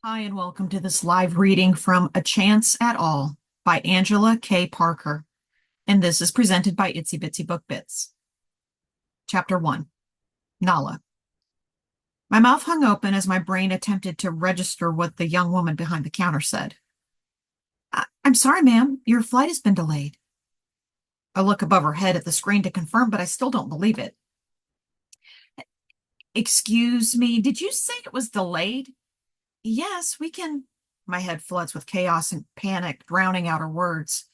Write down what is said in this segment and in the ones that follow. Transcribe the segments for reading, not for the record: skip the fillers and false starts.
Hi, and welcome to this live reading from A Chance at All by Angela K. Parker. And this is presented by Itsy Bitsy Book Bits. Chapter 1, Nalah. My mouth hung open as my brain attempted to register what the young woman behind the counter said. I'm sorry, ma'am. Your flight has been delayed. I look above her head at the screen to confirm, but I still don't believe it. Excuse me, did you say it was delayed? Yes, we can. My head floods with chaos and panic, drowning out her words.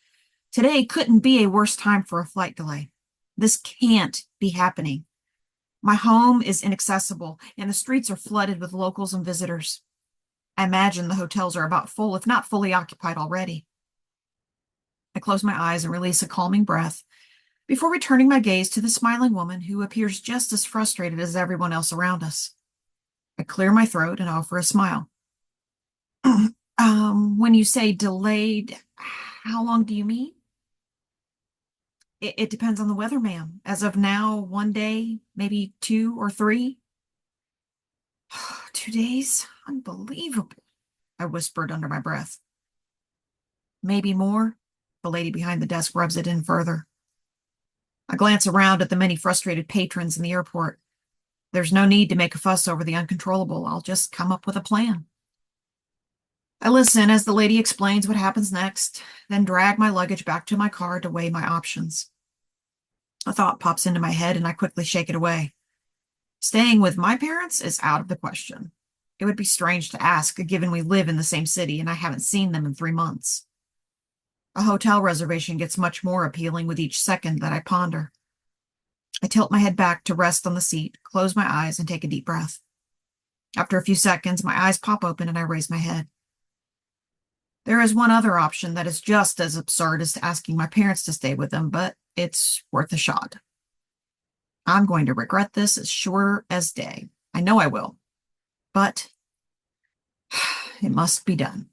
Today couldn't be a worse time for a flight delay. This can't be happening. My home is inaccessible, and the streets are flooded with locals and visitors. I imagine the hotels are about full, if not fully occupied already. I close my eyes and release a calming breath before returning my gaze to the smiling woman who appears just as frustrated as everyone else around us. I clear my throat and offer a smile. When you say delayed, how long do you mean? It depends on the weather, ma'am. As of now, 1 day, maybe 2 or 3. 2 days? Unbelievable, I whispered under my breath. Maybe more. The lady behind the desk rubs it in further. I glance around at the many frustrated patrons in the airport. There's no need to make a fuss over the uncontrollable. I'll just come up with a plan. I listen as the lady explains what happens next, then drag my luggage back to my car to weigh my options. A thought pops into my head and I quickly shake it away. Staying with my parents is out of the question. It would be strange to ask, given we live in the same city and I haven't seen them in 3 months. A hotel reservation gets much more appealing with each second that I ponder. I tilt my head back to rest on the seat, close my eyes, and take a deep breath. After a few seconds, my eyes pop open and I raise my head. There is one other option that is just as absurd as asking my parents to stay with them, but it's worth a shot. I'm going to regret this as sure as day. I know I will, but it must be done.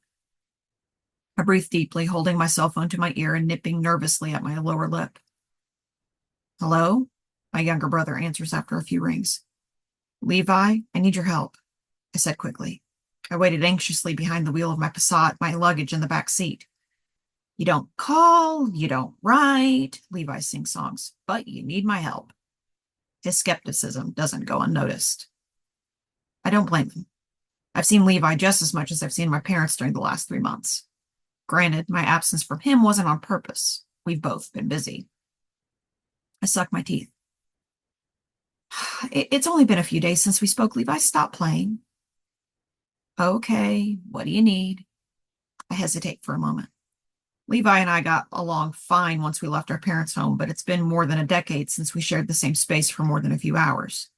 I breathe deeply, holding my cell phone to my ear and nipping nervously at my lower lip. Hello? My younger brother answers after a few rings. Levi, I need your help, I said quickly. I waited anxiously behind the wheel of my Passat, my luggage in the back seat. You don't call, you don't write, Levi sings songs, but you need my help. His skepticism doesn't go unnoticed. I don't blame him. I've seen Levi just as much as I've seen my parents during the last 3 months. Granted, my absence from him wasn't on purpose. We've both been busy. I suck my teeth. It's only been a few days since we spoke, Levi. Stop playing. Okay, what do you need? I hesitate for a moment. Levi and I got along fine once we left our parents' home, but it's been more than a decade since we shared the same space for more than a few hours.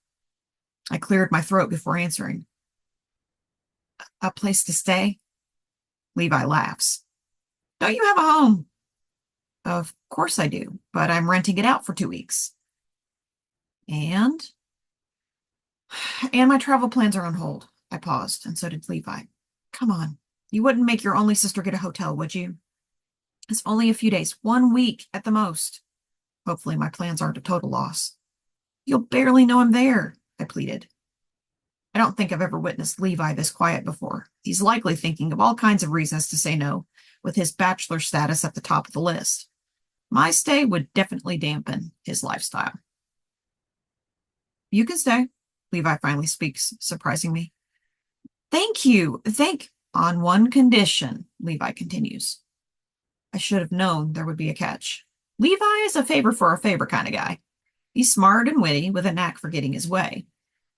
I cleared my throat before answering. A place to stay? Levi laughs. Don't you have a home? Of course I do, but I'm renting it out for 2 weeks. And my travel plans are on hold. I paused, and so did Levi. Come on, you wouldn't make your only sister get a hotel, would you? It's only a few days, 1 week at the most. Hopefully my plans aren't a total loss. You'll barely know I'm there, I pleaded. I don't think I've ever witnessed Levi this quiet before. He's likely thinking of all kinds of reasons to say no, with his bachelor status at the top of the list. My stay would definitely dampen his lifestyle. You can stay, Levi finally speaks, surprising me. Thank you. On one condition, Levi continues. I should have known there would be a catch. Levi is a favor for a favor kind of guy. He's smart and witty with a knack for getting his way.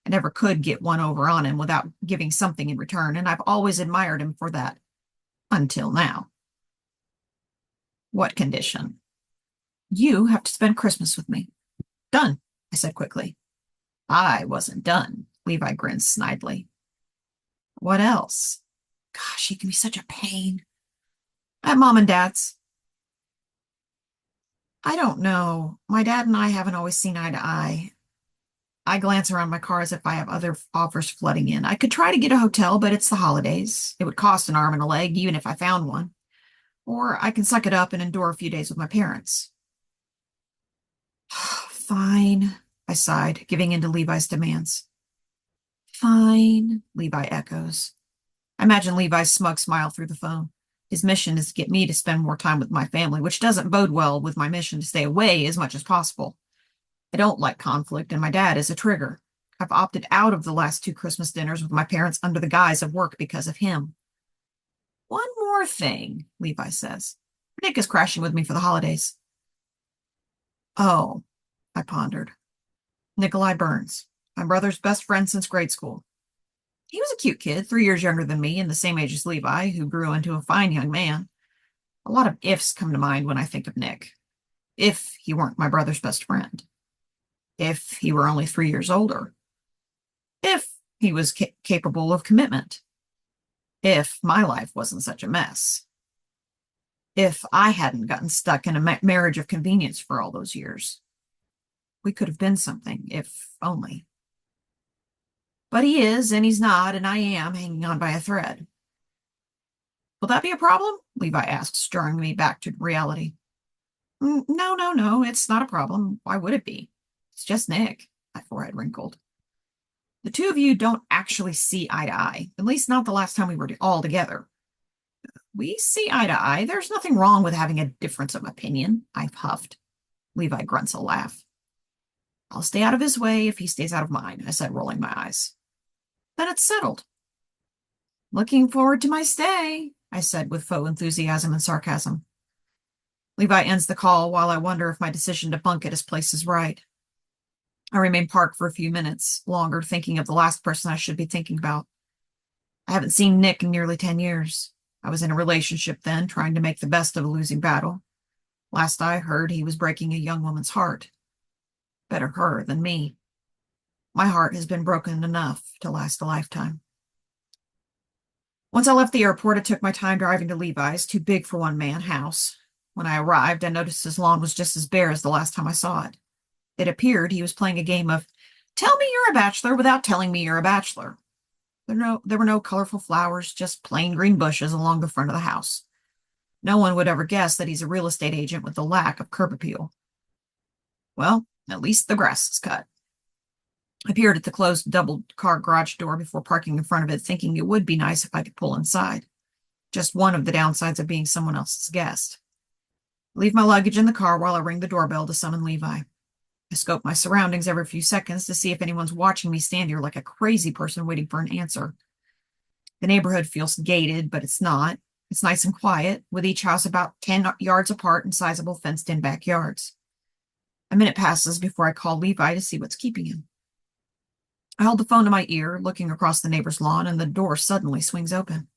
I never could get one over on him without giving something in return, and I've always admired him for that. Until now. What condition? You have to spend Christmas with me. Done, I said quickly. I wasn't done, Levi grins snidely. What else? Gosh, he can be such a pain. At Mom and Dad's. I don't know. My dad and I haven't always seen eye to eye. I glance around my car as if I have other offers flooding in. I could try to get a hotel, but it's the holidays. It would cost an arm and a leg, even if I found one. Or I can suck it up and endure a few days with my parents. Fine, I sighed, giving in to Levi's demands. Fine, Levi echoes. I imagine Levi's smug smile through the phone. His mission is to get me to spend more time with my family, which doesn't bode well with my mission to stay away as much as possible. I don't like conflict, and my dad is a trigger. I've opted out of the last 2 Christmas dinners with my parents under the guise of work because of him. One more thing, Levi says. Nick is crashing with me for the holidays. Oh, I pondered. Nicoli Burns, my brother's best friend since grade school. He was a cute kid, 3 years younger than me and the same age as Levi, who grew into a fine young man. A lot of ifs come to mind when I think of Nick. If he weren't my brother's best friend. If he were only 3 years older. If he was capable of commitment. If my life wasn't such a mess. If I hadn't gotten stuck in a marriage of convenience for all those years. We could have been something, if only. But he is, and he's not, and I am hanging on by a thread. Will that be a problem? Levi asked, stirring me back to reality. No, it's not a problem. Why would it be? It's just Nick. My forehead wrinkled. The two of you don't actually see eye to eye, at least not the last time we were all together. We see eye to eye. There's nothing wrong with having a difference of opinion, I huffed. Levi grunts a laugh. I'll stay out of his way if he stays out of mine, I said, rolling my eyes. Then it's settled. Looking forward to my stay, I said with faux enthusiasm and sarcasm. Levi ends the call while I wonder if my decision to bunk at his place is right. I remain parked for a few minutes longer, thinking of the last person I should be thinking about. I haven't seen Nick in nearly 10 years. I was in a relationship then, trying to make the best of a losing battle. Last I heard, he was breaking a young woman's heart. Better her than me. My heart has been broken enough to last a lifetime. Once I left the airport, I took my time driving to Levi's, too big for one man, house. When I arrived, I noticed his lawn was just as bare as the last time I saw it. It appeared he was playing a game of, tell me you're a bachelor without telling me you're a bachelor. There were no colorful flowers, just plain green bushes along the front of the house. No one would ever guess that he's a real estate agent with a lack of curb appeal. Well, at least the grass is cut. I peered at the closed double-car garage door before parking in front of it, thinking it would be nice if I could pull inside. Just one of the downsides of being someone else's guest. Leave my luggage in the car while I ring the doorbell to summon Levi. I scope my surroundings every few seconds to see if anyone's watching me stand here like a crazy person waiting for an answer. The neighborhood feels gated, but it's not. It's nice and quiet, with each house about 10 yards apart and sizable fenced-in backyards. A minute passes before I call Levi to see what's keeping him. I hold the phone to my ear, looking across the neighbor's lawn, and the door suddenly swings open.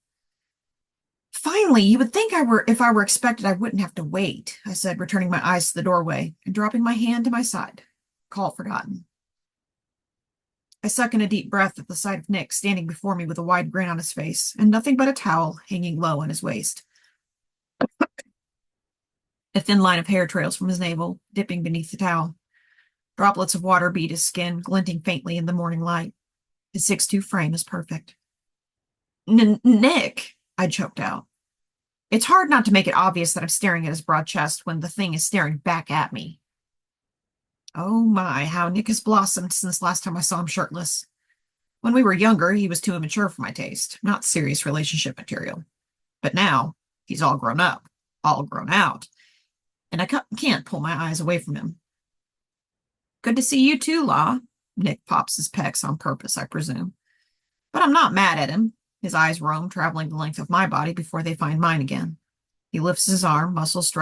Finally, you would think if I were expected, I wouldn't have to wait, I said, returning my eyes to the doorway and dropping my hand to my side. Call forgotten. I suck in a deep breath at the sight of Nick standing before me with a wide grin on his face and nothing but a towel hanging low on his waist. A thin line of hair trails from his navel, dipping beneath the towel. Droplets of water beat his skin, glinting faintly in the morning light. His 6'2" frame is perfect. Nick, I choked out. It's hard not to make it obvious that I'm staring at his broad chest when the thing is staring back at me. Oh my, how Nick has blossomed since last time I saw him shirtless. When we were younger, he was too immature for my taste, not serious relationship material. But now, he's all grown up, all grown out, and I can't pull my eyes away from him. Good to see you too, La. Nick pops his pecs on purpose, I presume. But I'm not mad at him. His eyes roam, traveling the length of my body before they find mine again. He lifts his arm, muscles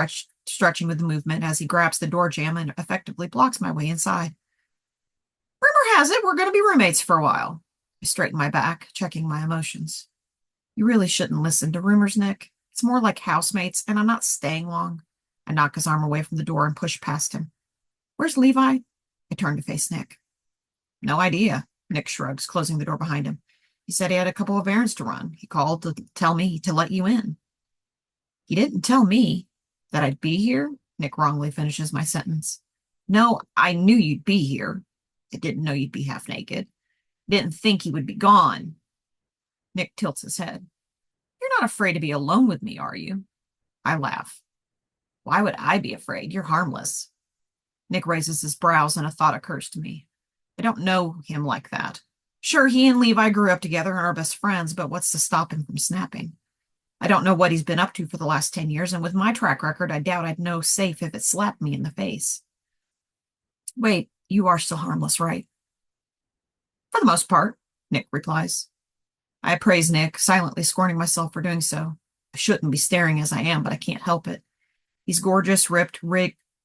stretching with the movement as he grabs the door jamb and effectively blocks my way inside. Rumor has it we're going to be roommates for a while. I straighten my back, checking my emotions. You really shouldn't listen to rumors, Nick. It's more like housemates, and I'm not staying long. I knock his arm away from the door and push past him. Where's Levi? I turn to face Nick. No idea, Nick shrugs, closing the door behind him. He said he had a couple of errands to run. He called to tell me to let you in. He didn't tell me that I'd be here, Nick wrongly finishes my sentence. No, I knew you'd be here. I didn't know you'd be half naked. Didn't think he would be gone. Nick tilts his head. You're not afraid to be alone with me, are you? I laugh. Why would I be afraid? You're harmless. Nick raises his brows and a thought occurs to me. I don't know him like that. Sure, he and Levi grew up together and are best friends, but what's to stop him from snapping? I don't know what he's been up to for the last 10 years, and with my track record, I doubt I'd know safe if it slapped me in the face. Wait, you are still harmless, right? For the most part, Nick replies. I praise Nick, silently scorning myself for doing so. I shouldn't be staring as I am, but I can't help it. He's gorgeous, ripped,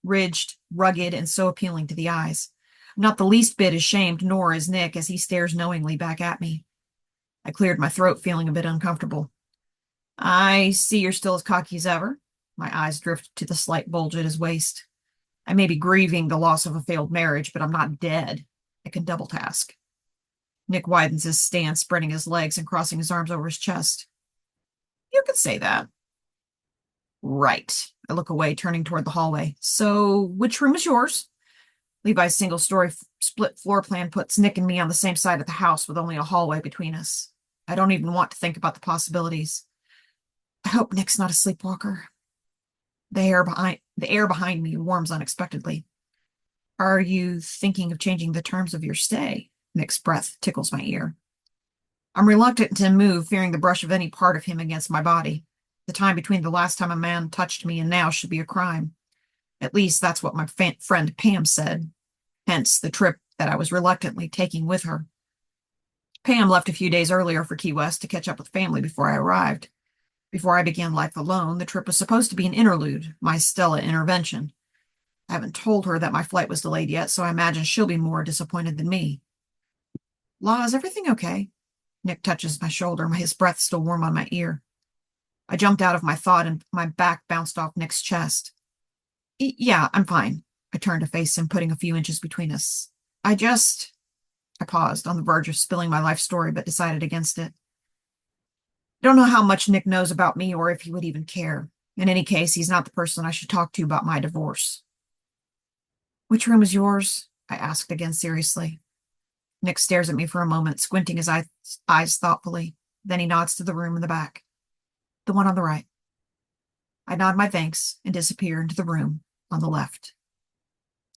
ridged, rugged, and so appealing to the eyes. I'm not the least bit ashamed, nor is Nick, as he stares knowingly back at me. I cleared my throat, feeling a bit uncomfortable. I see you're still as cocky as ever. My eyes drift to the slight bulge at his waist. I may be grieving the loss of a failed marriage, but I'm not dead. I can double task. Nick widens his stance, spreading his legs and crossing his arms over his chest. You could say that. Right. I look away, turning toward the hallway. So, which room is yours? Levi's single-story split floor plan puts Nick and me on the same side of the house with only a hallway between us. I don't even want to think about the possibilities. I hope Nick's not a sleepwalker. The air behind me warms unexpectedly. Are you thinking of changing the terms of your stay? Nick's breath tickles my ear. I'm reluctant to move, fearing the brush of any part of him against my body. The time between the last time a man touched me and now should be a crime. At least that's what my friend Pam said. Hence the trip that I was reluctantly taking with her. Pam left a few days earlier for Key West to catch up with family before I arrived. Before I began life alone, the trip was supposed to be an interlude, my Stella intervention. I haven't told her that my flight was delayed yet, so I imagine she'll be more disappointed than me. La, is everything okay? Nick touches my shoulder, his breath still warm on my ear. I jumped out of my thought and my back bounced off Nick's chest. Yeah, I'm fine. I turned to face him, putting a few inches between us. I paused, on the verge of spilling my life story, but decided against it. I don't know how much Nick knows about me or if he would even care. In any case, he's not the person I should talk to about my divorce. Which room is yours? I asked again seriously. Nick stares at me for a moment, squinting his eyes thoughtfully. Then he nods to the room in the back. The one on the right. I nod my thanks and disappear into the room on the left.